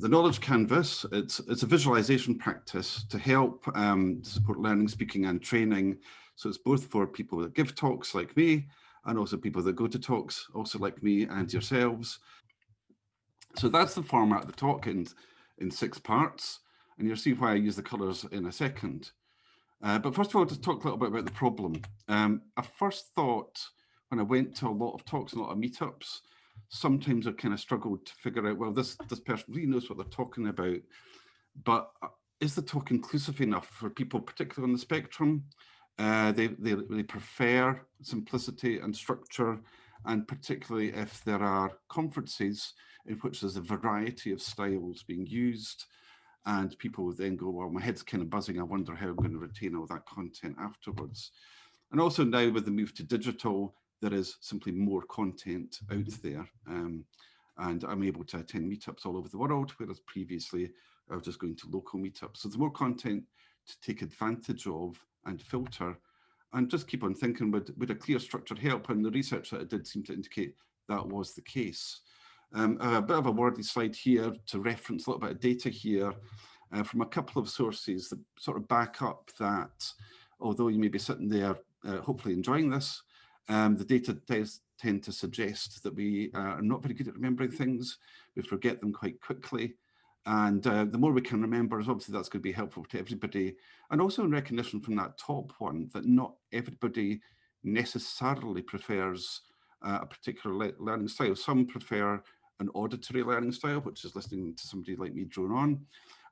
the knowledge canvas, it's a visualization practice to help support learning, speaking and training. So it's both for people that give talks like me, and also people that go to talks also like me and yourselves. So that's the format of the talk in 6 parts, and you'll see why I use the colours in a second. But first of all, to talk a little bit about the problem. I first thought when I went to a lot of talks and a lot of meetups, sometimes I kind of struggled to figure out, well, this person really knows what they're talking about, but is the talk inclusive enough for people, particularly on the spectrum? They prefer simplicity and structure, and particularly if there are conferences in which there's a variety of styles being used, and people then go, well, my head's kind of buzzing, I wonder how I'm going to retain all that content afterwards. And also now with the move to digital, there is simply more content out there. And I'm able to attend meetups all over the world, whereas previously I was just going to local meetups. So there's more content to take advantage of and filter, and just keep on thinking, would a clear structure help? And the research that I did seem to indicate that was the case. A bit of a wordy slide here to reference a little bit of data here from a couple of sources that sort of back up that, although you may be sitting there hopefully enjoying this, the data does tend to suggest that we are not very good at remembering things. We forget them quite quickly. And the more we can remember, obviously that's going to be helpful to everybody. And also in recognition from that top one, that not everybody necessarily prefers a particular learning style. Some prefer an auditory learning style, which is listening to somebody like me drone on,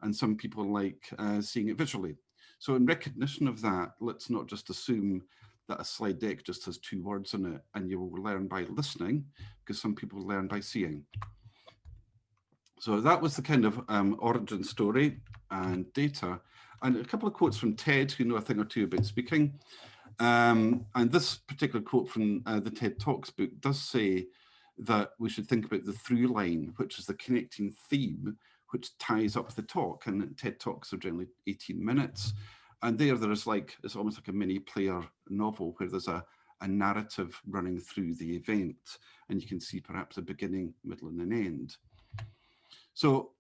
and some people like seeing it visually. So in recognition of that, let's not just assume that a slide deck just has 2 words in it and you will learn by listening, because some people learn by seeing. So that was the kind of origin story and data. And a couple of quotes from TED, who know a thing or two about speaking. And this particular quote from the TED Talks book does say that we should think about the through line, which is the connecting theme, which ties up the talk. And TED Talks are generally 18 minutes. And there is like, it's almost like a mini player novel where there's a narrative running through the event. And you can see perhaps a beginning, middle, and an end. So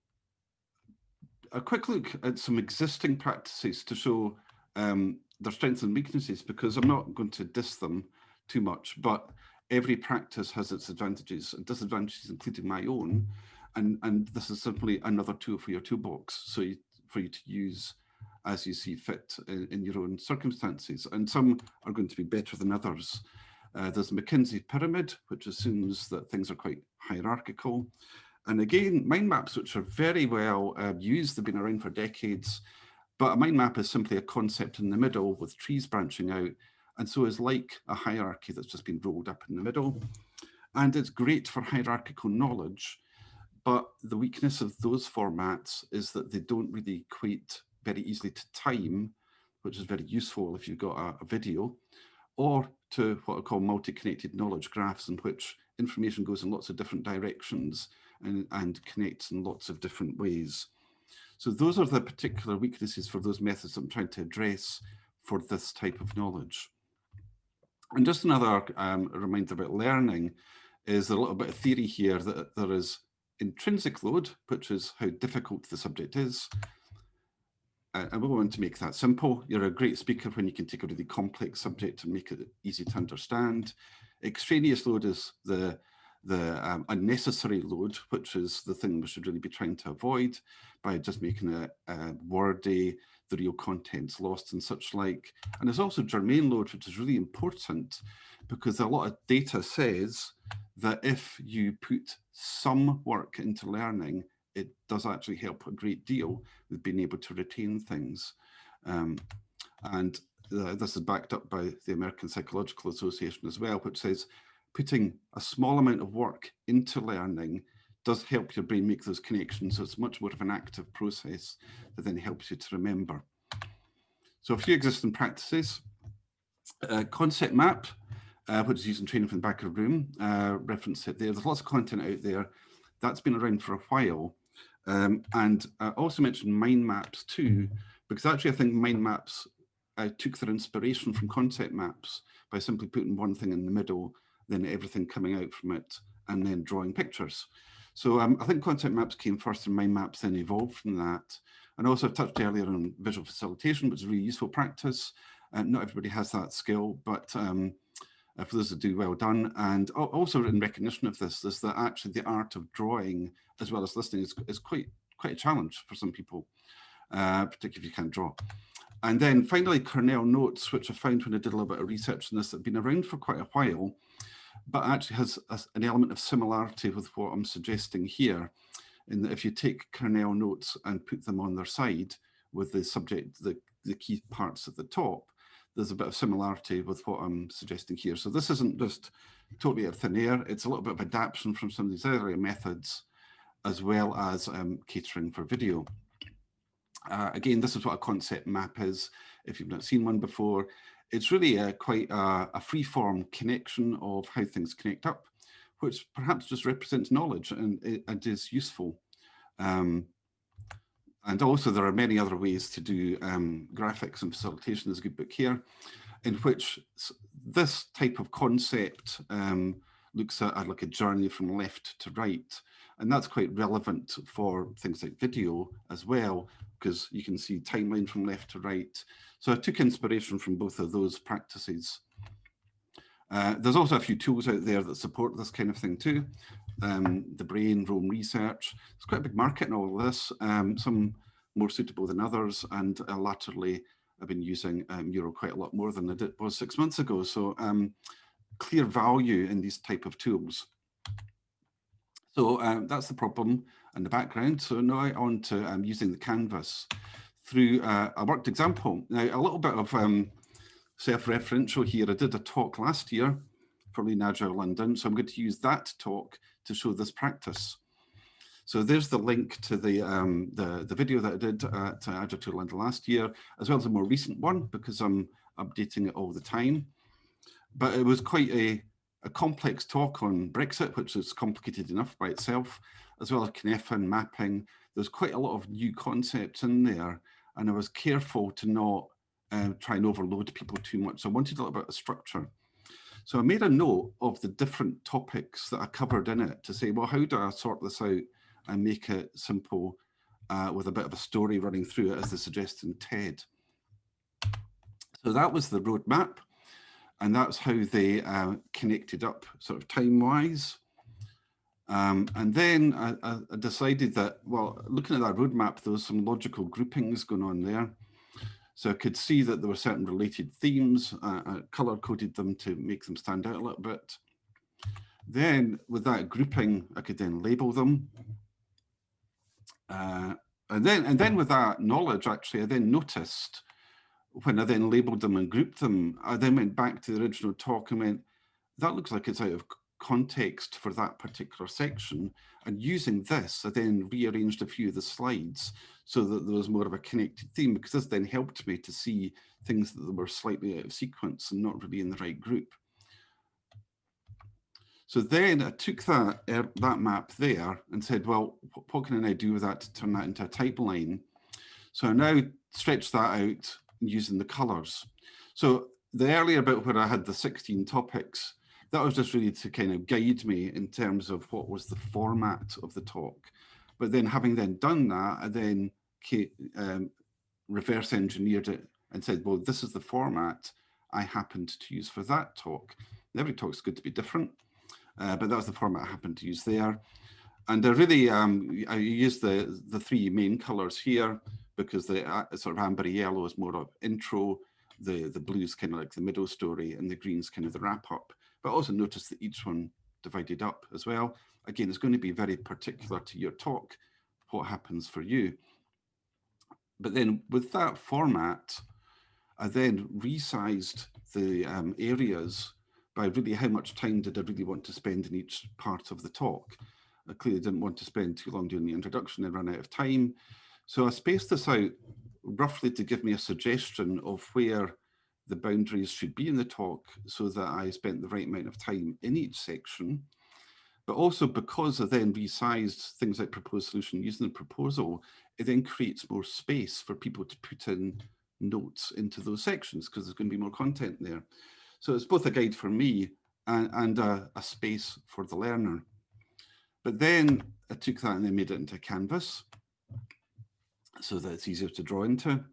a quick look at some existing practices to show their strengths and weaknesses, because I'm not going to diss them too much, but every practice has its advantages and disadvantages, including my own. And this is simply another tool for your toolbox, so for you to use as you see fit in your own circumstances. And some are going to be better than others. There's a McKinsey pyramid, which assumes that things are quite hierarchical. And again, mind maps, which are very well used, they've been around for decades, but a mind map is simply a concept in the middle with trees branching out, and so is like a hierarchy that's just been rolled up in the middle. And it's great for hierarchical knowledge, but the weakness of those formats is that they don't really equate very easily to time, which is very useful if you've got a video, or to what I call multi-connected knowledge graphs, in which information goes in lots of different directions and connects in lots of different ways. So those are the particular weaknesses for those methods I'm trying to address for this type of knowledge. And just another reminder about learning is a little bit of theory here that there is intrinsic load, which is how difficult the subject is. And we want to make that simple. You're a great speaker when you can take a really complex subject and make it easy to understand. Extraneous load is the unnecessary load, which is the thing we should really be trying to avoid by just making it wordy, the real content's lost and such like. And there's also germane load, which is really important because a lot of data says that if you put some work into learning, it does actually help a great deal with being able to retain things. This is backed up by the American Psychological Association as well, which says putting a small amount of work into learning does help your brain make those connections. So it's much more of an active process that then helps you to remember. So a few existing practices. Concept map, which is used in training from the back of the room, reference it there. There's lots of content out there. That's been around for a while. And I also mentioned mind maps too, because actually I think mind maps took their inspiration from concept maps by simply putting one thing in the middle, then everything coming out from it, and then drawing pictures. So I think concept maps came first and mind maps then evolved from that. And also I touched earlier on visual facilitation, which is a really useful practice. Not everybody has that skill, but for those that do, well done. And also in recognition of this, is that actually the art of drawing as well as listening is quite a challenge for some people, particularly if you can't draw. And then finally, kernel notes, which I found when I did a little bit of research on this, have been around for quite a while, but actually has an element of similarity with what I'm suggesting here, in that if you take kernel notes and put them on their side with the subject, the key parts at the top, there's a bit of similarity with what I'm suggesting here. So this isn't just totally out of thin air, it's a little bit of adaptation from some of these earlier methods, as well as catering for video. Again, this is what a concept map is, if you've not seen one before. It's really quite a free-form connection of how things connect up, which perhaps just represents knowledge and it is useful. And also there are many other ways to do graphics and facilitation. There's a good book here, in which this type of concept looks at like a journey from left to right. And that's quite relevant for things like video as well, because you can see timeline from left to right. So I took inspiration from both of those practices. There's also a few tools out there that support this kind of thing too. The Brain, Rome Research. It's quite a big market in all of this, some more suitable than others. And latterly, I've been using Euro quite a lot more than I was 6 months ago. So clear value in these type of tools. So that's the problem and the background. So now on to using the canvas through a worked example. Now, a little bit of self-referential here. I did a talk last year for Lean Agile London, so I'm going to use that talk to show this practice. So there's the link to the video that I did at Agile London last year, as well as a more recent one, because I'm updating it all the time. But it was quite a complex talk on Brexit, which is complicated enough by itself, as well as Knefa and mapping. There's quite a lot of new concepts in there, and I was careful to not try and overload people too much. So I wanted a little bit of structure. So I made a note of the different topics that I covered in it to say, well, how do I sort this out and make it simple with a bit of a story running through it, as they suggest in TED. So that was the roadmap. And that's how they connected up sort of time-wise. And then I decided that, well, looking at that roadmap, there was some logical groupings going on there. So I could see that there were certain related themes. I color-coded them to make them stand out a little bit. Then with that grouping, I could then label them. And then with that knowledge, actually, I then noticed when I then labeled them and grouped them, I then went back to the original talk and went, that looks like it's out of context for that particular section. And using this, I then rearranged a few of the slides so that there was more of a connected theme, because this then helped me to see things that were slightly out of sequence and not really in the right group. So then I took that map there and said, well, what can I now do with that to turn that into a type line? So I now stretched that out using the colors. So the earlier bit where I had the 16 topics, that was just really to kind of guide me in terms of what was the format of the talk. But then having then done that, I then reverse engineered it and said, well, this is the format I happened to use for that talk. Every talk's good to be different, but that was the format I happened to use there. And I really, I used the three main colors here, because the sort of amber yellow is more of intro, the blue is kind of like the middle story, and the green is kind of the wrap up. But also notice that each one divided up as well. Again, it's going to be very particular to your talk, what happens for you. But then with that format, I then resized the areas by really how much time did I really want to spend in each part of the talk. I clearly didn't want to spend too long doing the introduction and run out of time. So I spaced this out roughly to give me a suggestion of where the boundaries should be in the talk, so that I spent the right amount of time in each section. But also, because I then resized things like proposed solution using the proposal, it then creates more space for people to put in notes into those sections, because there's going to be more content there. So it's both a guide for me and a space for the learner. But then I took that and then made it into a canvas so that it's easier to draw into.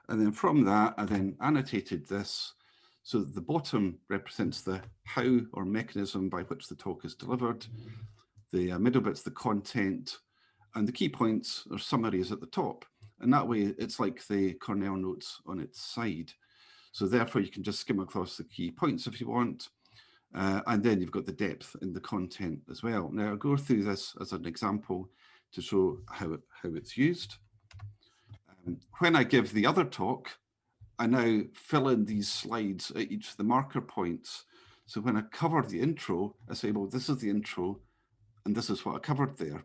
And then from that, I then annotated this so that the bottom represents the how or mechanism by which the talk is delivered. The middle bit's the content, and the key points or summaries at the top. And that way, it's like the Cornell notes on its side. So therefore, you can just skim across the key points if you want. And then you've got the depth in the content as well. Now, I'll go through this as an example to show how it's used. When I give the other talk, I now fill in these slides at each of the marker points. So when I cover the intro, I say, well, this is the intro, and this is what I covered there.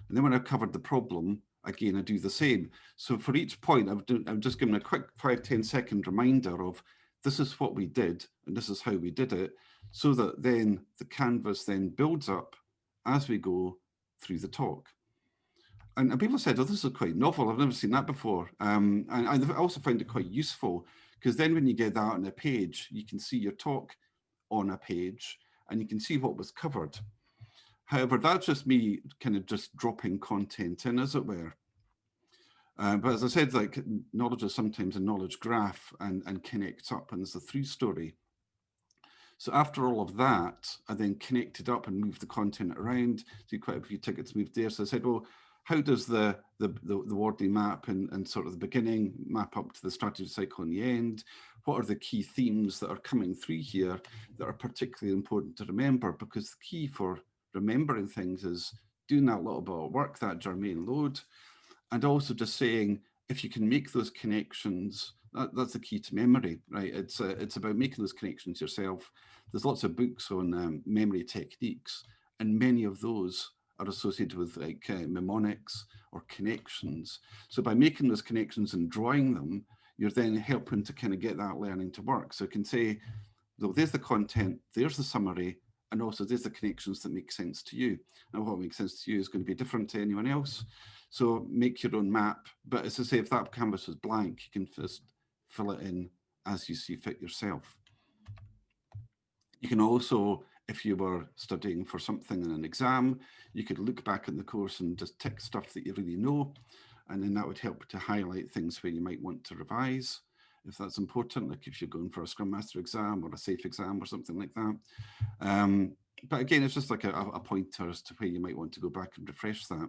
And then when I've covered the problem, again, I do the same. So for each point, I'm just giving a quick 5-10 second reminder of this is what we did, and this is how we did it, so that then the canvas then builds up as we go through the talk. And people said, oh, this is quite novel. I've never seen that before. And I also found it quite useful because then when you get that on a page, you can see your talk on a page and you can see what was covered. However, that's just me kind of just dropping content in, as it were. But as I said, like knowledge is sometimes a knowledge graph and connects up and there's a through story. So after all of that, I then connected up and moved the content around. See quite a few tickets moved there. So I said, well, how does the Wardley map and sort of the beginning map up to the strategy cycle in the end? What are the key themes that are coming through here that are particularly important to remember? Because the key for remembering things is doing that little bit of work, that germane load, and also just saying, if you can make those connections, that's the key to memory, right? It's about making those connections yourself. There's lots of books on memory techniques, and many of those are associated with like mnemonics or connections. So by making those connections and drawing them, you're then helping to kind of get that learning to work. So you can say, well, there's the content, there's the summary, and also there's the connections that make sense to you. And what makes sense to you is going to be different to anyone else. So make your own map. But as I say, if that canvas is blank, you can just fill it in as you see fit yourself. You can also, if you were studying for something in an exam, you could look back in the course and just tick stuff that you really know. And then that would help to highlight things where you might want to revise, if that's important, like if you're going for a Scrum Master exam or a SAFE exam or something like that. But again, it's just like a pointer as to where you might want to go back and refresh that.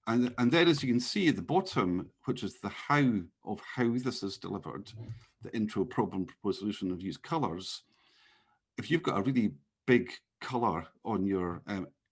And then, as you can see at the bottom, which is the how of how this is delivered, the intro, problem, proposed solution, of use colors. If you've got a really big color on your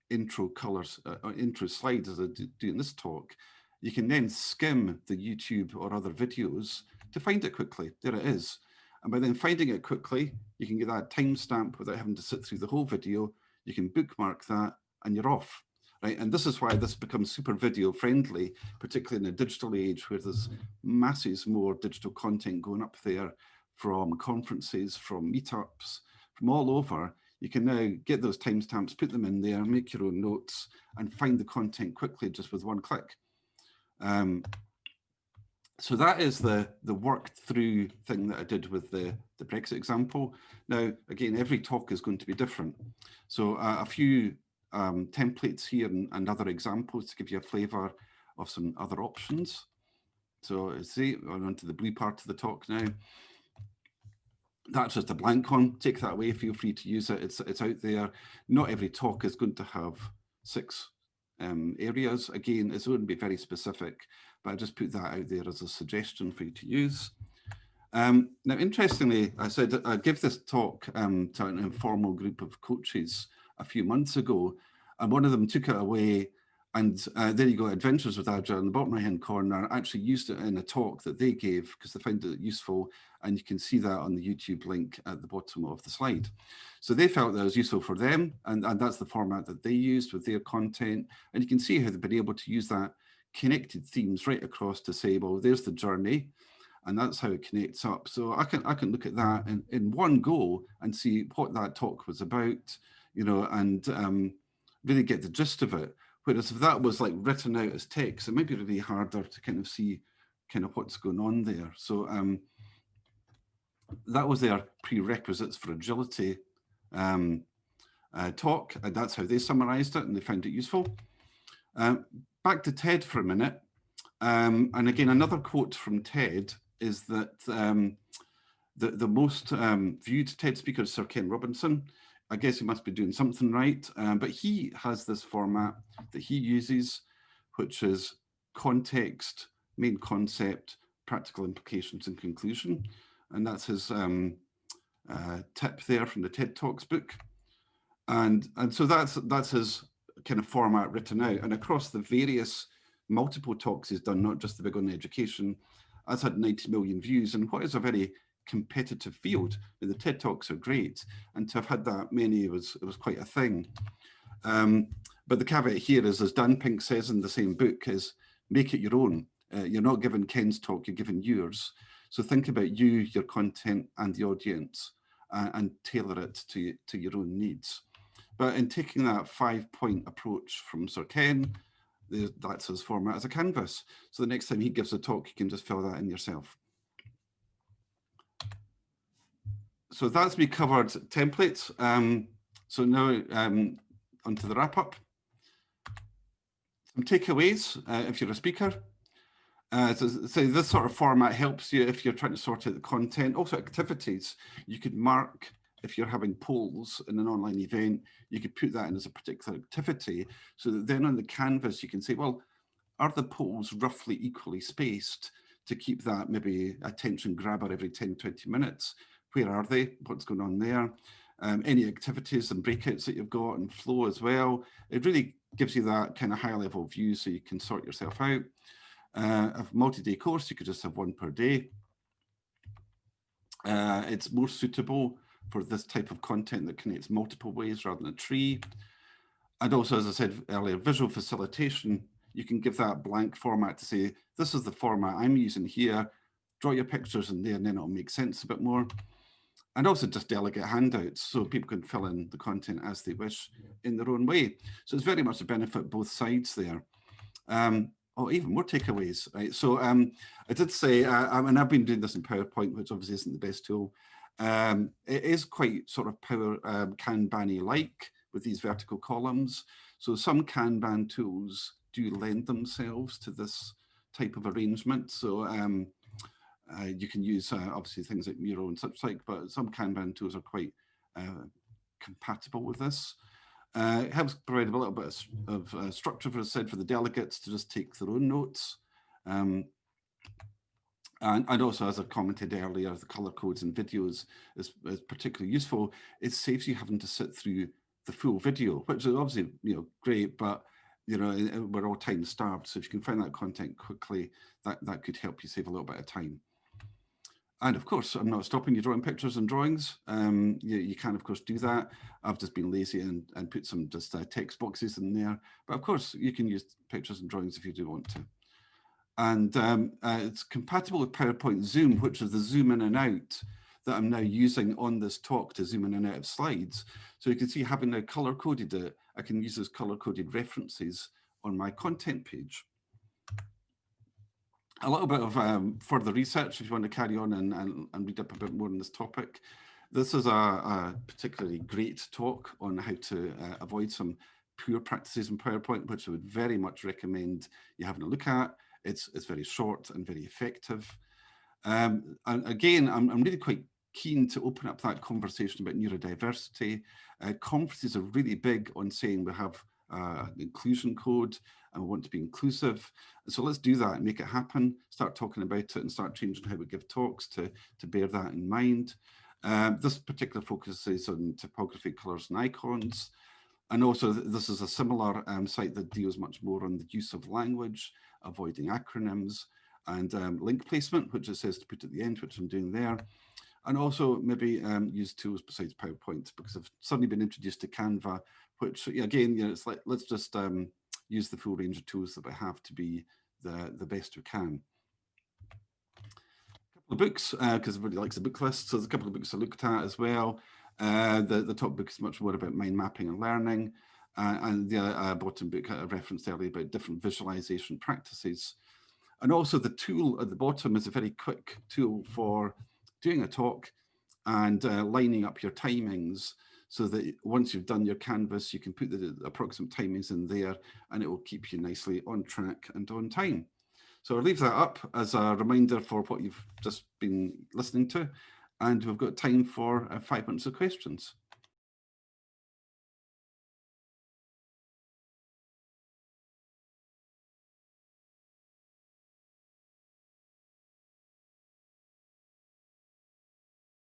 intro colors, intro slides, as I do in this talk, you can then skim the YouTube or other videos to find it quickly. There it is. And by then finding it quickly, you can get that timestamp without having to sit through the whole video. You can bookmark that and you're off. Right, and this is why this becomes super video friendly, particularly in a digital age where there's masses more digital content going up there from conferences, from meetups, from all over. You can now get those timestamps, put them in there, make your own notes, and find the content quickly just with one click. So that is the worked through thing that I did with the Brexit example. Now, again, every talk is going to be different. So a few templates here and other examples to give you a flavor of some other options. So see, we're on to the blue part of the talk now. That's just a blank one. Take that away, feel free to use it. It's out there. Not every talk is going to have 6 areas. Again, it's going to be very specific, but I just put that out there as a suggestion for you to use. Now, interestingly, I said I'd give this talk to an informal group of coaches a few months ago, and one of them took it away, and there you go, Adventures with Agile in the bottom right-hand corner, actually used it in a talk that they gave because they found it useful, and you can see that on the YouTube link at the bottom of the slide. So they felt that it was useful for them, and that's the format that they used with their content, and you can see how they've been able to use that connected themes right across to say, well, there's the journey, and that's how it connects up. So I can look at that in one go and see what that talk was about, you know, and really get the gist of it. Whereas if that was like written out as text, it might be really harder to kind of see kind of what's going on there. So that was their prerequisites for agility. talk, and that's how they summarized it, and they found it useful. Back to TED for a minute. And again, another quote from TED is that the most viewed TED speaker is Sir Ken Robinson. I guess he must be doing something right, but he has this format that he uses, which is context, main concept, practical implications, and conclusion. And that's his tip there from the TED Talks book. And so that's his kind of format written out. And across the various multiple talks he's done, not just the big on education, that's had 90 million views. And what is a very competitive field. The TED Talks are great, and to have had that many was quite a thing. But the caveat here is, as Dan Pink says in the same book, is make it your own. You're not given Ken's talk, you're given yours. So think about you, your content, and the audience, and tailor it to your own needs. But in taking that 5-point approach from Sir Ken, that's his format as a canvas. So the next time he gives a talk, you can just fill that in yourself. So that's me covered templates. So now onto the wrap up. Some takeaways if you're a speaker. So this sort of format helps you if you're trying to sort out the content. Also activities. You could mark, if you're having polls in an online event, you could put that in as a particular activity. So that then on the canvas, you can say, well, are the polls roughly equally spaced to keep that maybe attention grabber every 10, 20 minutes? Where are they? What's going on there? Any activities and breakouts that you've got, and flow as well. It really gives you that kind of high level view so you can sort yourself out. A multi-day course, you could just have one per day. It's more suitable for this type of content that connects multiple ways rather than a tree. And also, as I said earlier, visual facilitation, you can give that blank format to say, this is the format I'm using here, draw your pictures in there, and then it'll make sense a bit more. And also just delegate handouts so people can fill in the content as they wish in their own way. So it's very much a benefit both sides there. Even more takeaways, right? So I did say, and I've been doing this in PowerPoint, which obviously isn't the best tool. It is quite sort of Kanban-y like with these vertical columns. So some Kanban tools do lend themselves to this type of arrangement. So you can use obviously things like Miro and such like, but some Kanban tools are quite compatible with this. It helps provide a little bit of structure, as I said, for the delegates to just take their own notes. And also, as I commented earlier, the color codes and videos is particularly useful. It saves you having to sit through the full video, which is obviously great, but we're all time starved. So if you can find that content quickly, that could help you save a little bit of time. And of course, I'm not stopping you drawing pictures and drawings. You can, of course, do that. I've just been lazy and put some just text boxes in there. But of course, you can use pictures and drawings if you do want to. And it's compatible with PowerPoint Zoom, which is the zoom in and out that I'm now using on this talk to zoom in and out of slides. So you can see, having now color-coded it, I can use those color-coded references on my content page. A little bit of further research if you want to carry on and read up a bit more on this topic. This is a particularly great talk on how to avoid some poor practices in PowerPoint, which I would very much recommend you having a look at. It's very short and very effective. And again, I'm really quite keen to open up that conversation about neurodiversity. Conferences are really big on saying we have an inclusion code and we want to be inclusive. So let's do that and make it happen, start talking about it and start changing how we give talks to bear that in mind. This particular focus is on typography, colors and icons. And also this is a similar site that deals much more on the use of language, avoiding acronyms, and link placement, which it says to put at the end, which I'm doing there. And also maybe use tools besides PowerPoint, because I've suddenly been introduced to Canva, which again, it's like, let's just use the full range of tools that we have to be the best we can. A couple of books, because everybody likes a book list. So there's a couple of books I looked at as well. The top book is much more about mind mapping and learning. And the bottom book I referenced earlier about different visualization practices. And also the tool at the bottom is a very quick tool for doing a talk and lining up your timings. so that once you've done your canvas, you can put the approximate timings in there, and it will keep you nicely on track and on time. So I'll leave that up as a reminder for what you've just been listening to, and we've got time for 5 minutes of questions.